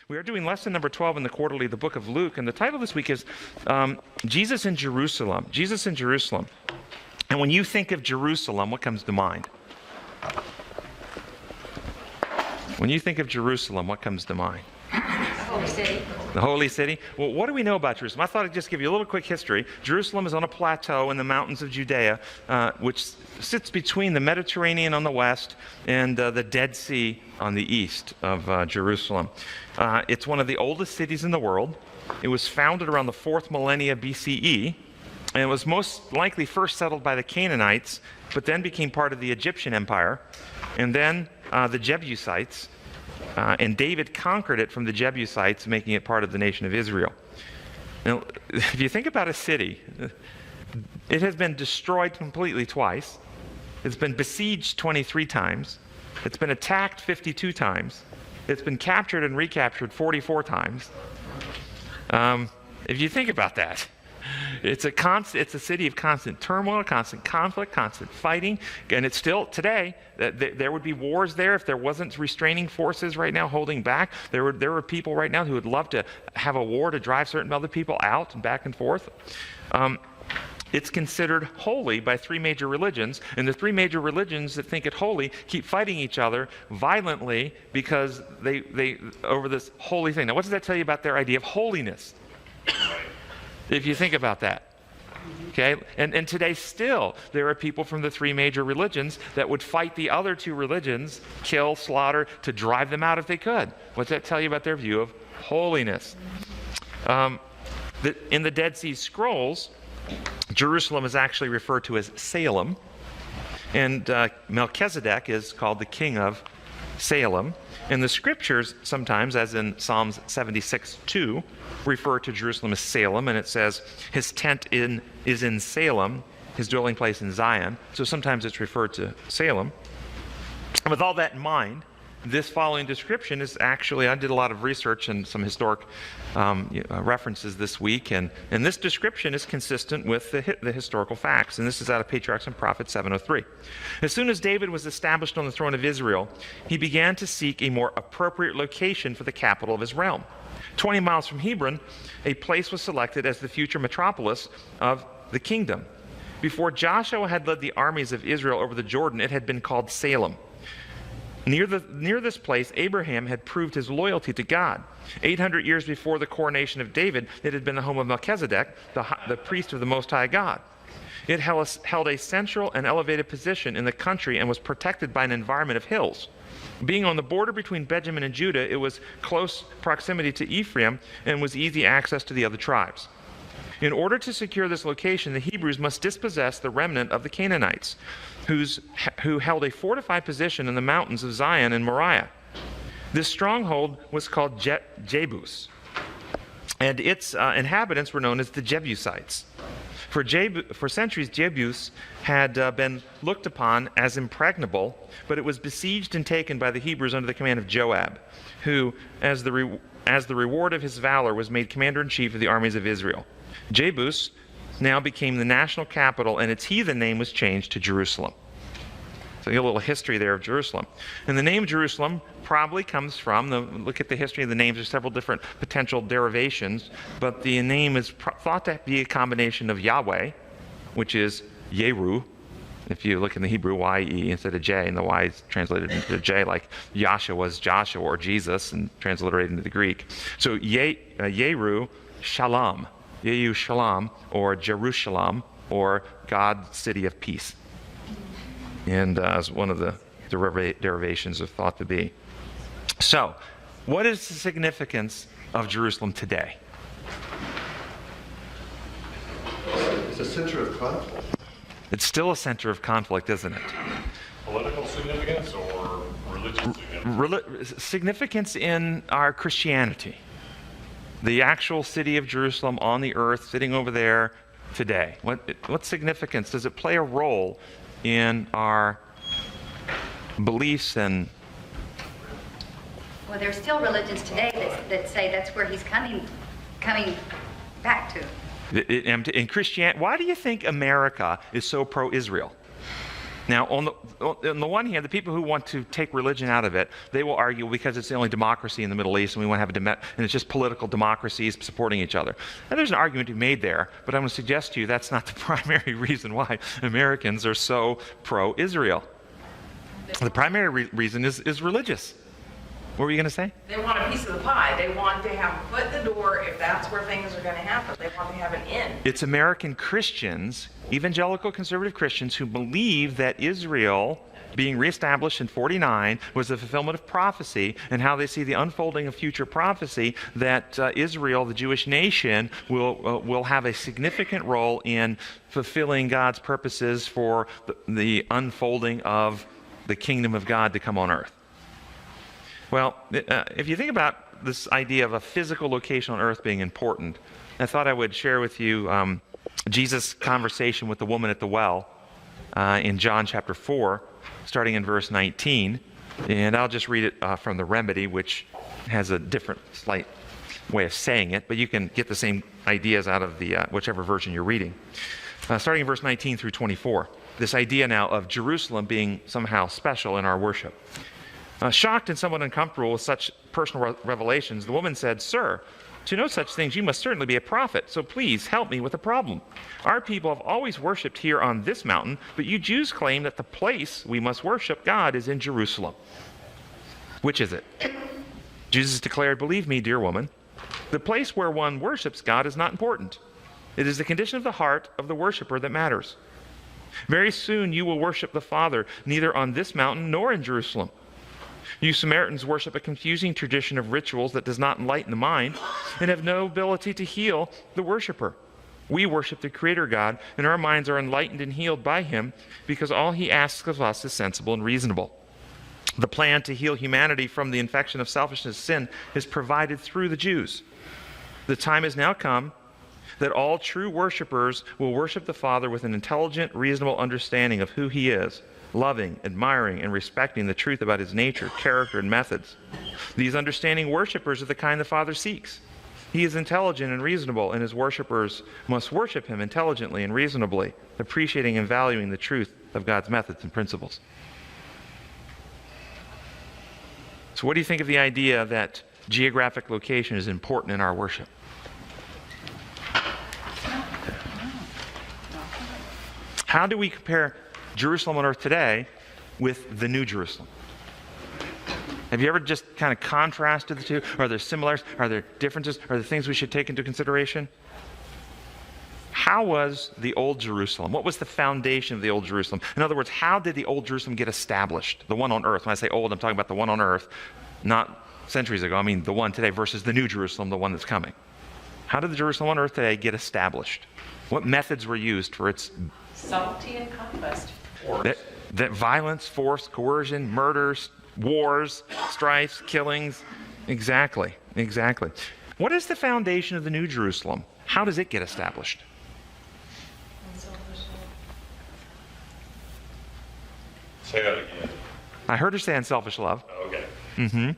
We are doing lesson number 12 in the quarterly, the book of Luke, and the title this week is Jesus in Jerusalem. Jesus in Jerusalem. And when you think of Jerusalem, what comes to mind? When you think of Jerusalem, what comes to mind? The Holy City. The Holy City? Well, what do we know about Jerusalem? I thought I'd just give you a little quick history. Jerusalem is on a plateau in the mountains of Judea, which sits between the Mediterranean on the west and the Dead Sea on the east of Jerusalem. It's one of the oldest cities in the world. It was founded around the 4th millennia BCE, and it was most likely first settled by the Canaanites, but then became part of the Egyptian Empire, and then the Jebusites. And David conquered it from the Jebusites, making it part of the nation of Israel. Now, if you think about a city, it has been destroyed completely twice. It's been besieged 23 times. It's been attacked 52 times. It's been captured and recaptured 44 times. If you think about that, it's a city of constant turmoil, constant conflict, constant fighting, and it's still today. There would be wars there if there wasn't restraining forces right now holding back. There were people right now who would love to have a war to drive certain other people out and back and forth. It's considered holy by 3 major religions, and the 3 major religions that think it holy keep fighting each other violently because they over this holy thing. Now, what does that tell you about their idea of holiness? If you think about that. Okay? And today still, there are people from the 3 major religions that would fight the other 2 religions, kill, slaughter, to drive them out if they could. What's that tell you about their view of holiness? In the Dead Sea Scrolls, Jerusalem is actually referred to as Salem, and Melchizedek is called the king of Salem. And the scriptures sometimes, as in Psalms 76:2, refer to Jerusalem as Salem, and it says his tent is in Salem, his dwelling place in Zion. So sometimes it's referred to Salem. And with all that in mind, this following description is actually, I did a lot of research and some historic references this week, and this description is consistent with the historical facts, and this is out of Patriarchs and Prophets 7:03. As soon as David was established on the throne of Israel, he began to seek a more appropriate location for the capital of his realm. 20 miles from Hebron, a place was selected as the future metropolis of the kingdom. Before Joshua had led the armies of Israel over the Jordan, it had been called Salem. Near this place, Abraham had proved his loyalty to God. 800 years before the coronation of David, it had been the home of Melchizedek, the priest of the Most High God. It held a central and elevated position in the country and was protected by an environment of hills. Being on the border between Benjamin and Judah, it was close proximity to Ephraim and was easy access to the other tribes. In order to secure this location, the Hebrews must dispossess the remnant of the Canaanites, who held a fortified position in the mountains of Zion and Moriah. This stronghold was called Jebus, and its inhabitants were known as the Jebusites. For centuries, Jebus had been looked upon as impregnable, but it was besieged and taken by the Hebrews under the command of Joab, who, as the reward of his valor, was made commander-in-chief of the armies of Israel. Jebus now became the national capital, and its heathen name was changed to Jerusalem. So you get a little history there of Jerusalem. And the name Jerusalem probably comes from, look at the history of the names, there's several different potential derivations, but the name is thought to be a combination of Yahweh, which is Yeru. If you look in the Hebrew, Y-E instead of J, and the Y is translated into J, like Yahshua was Joshua or Jesus, and transliterated into the Greek. So Yeru Shalom. Yehu Shalom, or Jerusalem, or God, city of peace. And as one of the derivations of thought to be. So, what is the significance of Jerusalem today? It's a center of conflict. It's still a center of conflict, isn't it? Political significance or religious significance? Significance in our Christianity. The actual city of Jerusalem on the earth, sitting over there today. What significance? Does it play a role in our beliefs and... Well, there's still religions today that say that's where he's coming back to. In Christianity, why do you think America is so pro-Israel? Now, on the one hand, the people who want to take religion out of it, they will argue because it's the only democracy in the Middle East and we want to have and it's just political democracies supporting each other. And there's an argument to be made there, but I'm going to suggest to you that's not the primary reason why Americans are so pro-Israel. The primary reason is religious. What were you going to say? They want a piece of the pie. They want to have a foot in the door if that's where things are going to happen. They want to have an in. It's American Christians, evangelical conservative Christians, who believe that Israel being reestablished in 49 was the fulfillment of prophecy, and how they see the unfolding of future prophecy that Israel, the Jewish nation, will have a significant role in fulfilling God's purposes for the unfolding of the kingdom of God to come on earth. Well, if you think about this idea of a physical location on earth being important, I thought I would share with you Jesus' conversation with the woman at the well in John chapter 4, starting in verse 19. And I'll just read it from the Remedy, which has a different, slight way of saying it, but you can get the same ideas out of the whichever version you're reading. Starting in verse 19 through 24. This idea now of Jerusalem being somehow special in our worship. Shocked and somewhat uncomfortable with such personal revelations, the woman said, "Sir, to know such things you must certainly be a prophet, so please help me with a problem. Our people have always worshipped here on this mountain, but you Jews claim that the place we must worship God is in Jerusalem. Which is it?" Jesus declared, "Believe me, dear woman, the place where one worships God is not important. It is the condition of the heart of the worshiper that matters. Very soon you will worship the Father, neither on this mountain nor in Jerusalem. You Samaritans worship a confusing tradition of rituals that does not enlighten the mind and have no ability to heal the worshiper. We worship the Creator God, and our minds are enlightened and healed by Him because all He asks of us is sensible and reasonable. The plan to heal humanity from the infection of selfishness and sin is provided through the Jews. The time has now come that all true worshipers will worship the Father with an intelligent, reasonable understanding of who He is, loving, admiring, and respecting the truth about His nature, character, and methods. These understanding worshipers are the kind the Father seeks. He is intelligent and reasonable, and His worshipers must worship Him intelligently and reasonably, appreciating and valuing the truth of God's methods and principles. So what do you think of the idea that geographic location is important in our worship? How do we compare Jerusalem on earth today with the New Jerusalem? Have you ever just kind of contrasted the two? Are there similarities? Are there differences? Are there things we should take into consideration? How was the Old Jerusalem? What was the foundation of the Old Jerusalem? In other words, how did the Old Jerusalem get established? The one on earth. When I say old, I'm talking about the one on earth, not centuries ago. I mean the one today versus the New Jerusalem, the one that's coming. How did the Jerusalem on earth today get established? What methods were used for its Subtlety and conquest. that violence, force, coercion, murders, wars, strifes, killings? Exactly. What is the foundation of the New Jerusalem? How does it get established? Say that again. I heard her say unselfish love. Okay.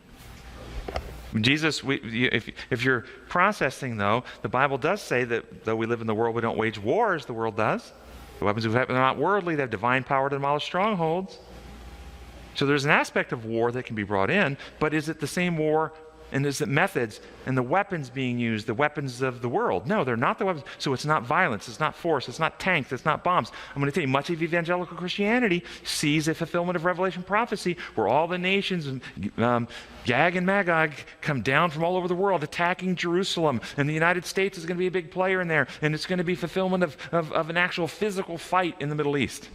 Jesus, if you're processing, though, the Bible does say that though we live in the world, we don't wage war as the world does. The weapons we have are not worldly. They have divine power to demolish strongholds. So there's an aspect of war that can be brought in, but is it the same war? And is it methods and the weapons being used, the weapons of the world? No, they're not the weapons. So it's not violence, it's not force, it's not tanks, it's not bombs. I'm going to tell you, much of evangelical Christianity sees a fulfillment of Revelation prophecy where all the nations, Gog and Magog, come down from all over the world attacking Jerusalem. And the United States is going to be a big player in there. And it's going to be fulfillment of an actual physical fight in the Middle East.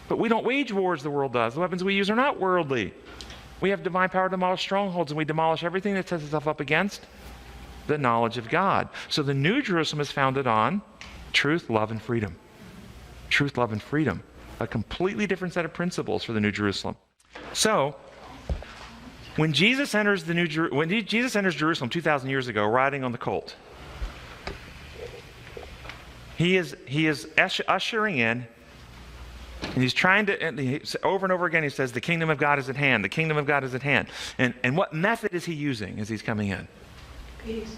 But we don't wage wars the world does. The weapons we use are not worldly. We have divine power to demolish strongholds, and we demolish everything that sets itself up against the knowledge of God. So the New Jerusalem is founded on truth, love, and freedom. Truth, love, and freedom. A completely different set of principles for the New Jerusalem. So, when Jesus enters Jerusalem 2,000 years ago, riding on the colt, he is ushering in. And he's trying to, over and over again, he says, the kingdom of God is at hand. The kingdom of God is at hand. And what method is he using as he's coming in? Peace.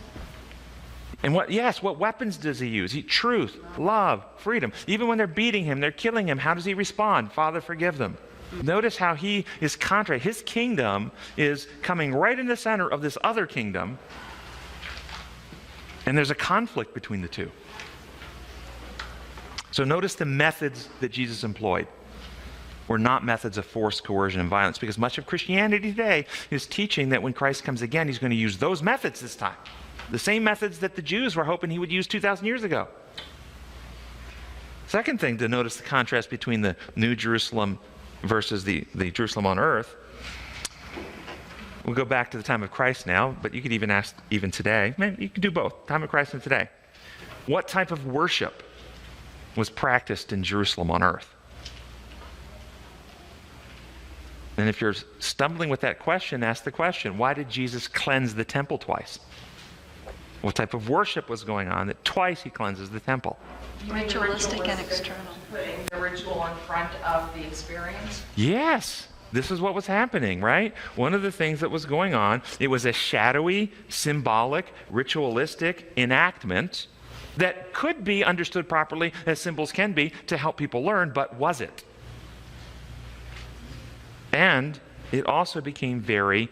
And what weapons does he use? Truth, love, freedom. Even when they're beating him, they're killing him, how does he respond? Father, forgive them. Notice how he is contrary. His kingdom is coming right in the center of this other kingdom, and there's a conflict between the two. So notice the methods that Jesus employed were not methods of force, coercion, and violence, because much of Christianity today is teaching that when Christ comes again, he's going to use those methods this time. The same methods that the Jews were hoping he would use 2,000 years ago. Second thing to notice the contrast between the New Jerusalem versus the Jerusalem on earth. We'll go back to the time of Christ now, but you could even ask even today. Maybe you could do both, time of Christ and today. What type of worship was practiced in Jerusalem on earth? And if you're stumbling with that question, ask the question, why did Jesus cleanse the temple twice? What type of worship was going on that twice he cleanses the temple? Ritualistic and external. Putting the ritual in front of the experience. Yes, this is what was happening, right? One of the things that was going on, it was a shadowy, symbolic, ritualistic enactment that could be understood properly, as symbols can be, to help people learn, but was it? And it also became very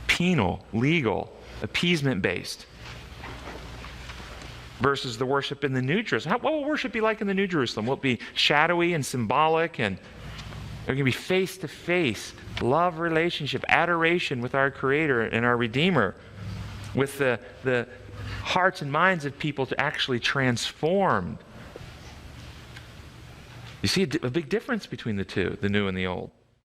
penal, legal, appeasement-based, versus the worship in the New Jerusalem. What will worship be like in the New Jerusalem? Will it be shadowy and symbolic, and they're going to be face-to-face, love relationship, adoration with our Creator and our Redeemer, with the hearts and minds of people to actually transformed. You see a big difference between the two, the new and the old.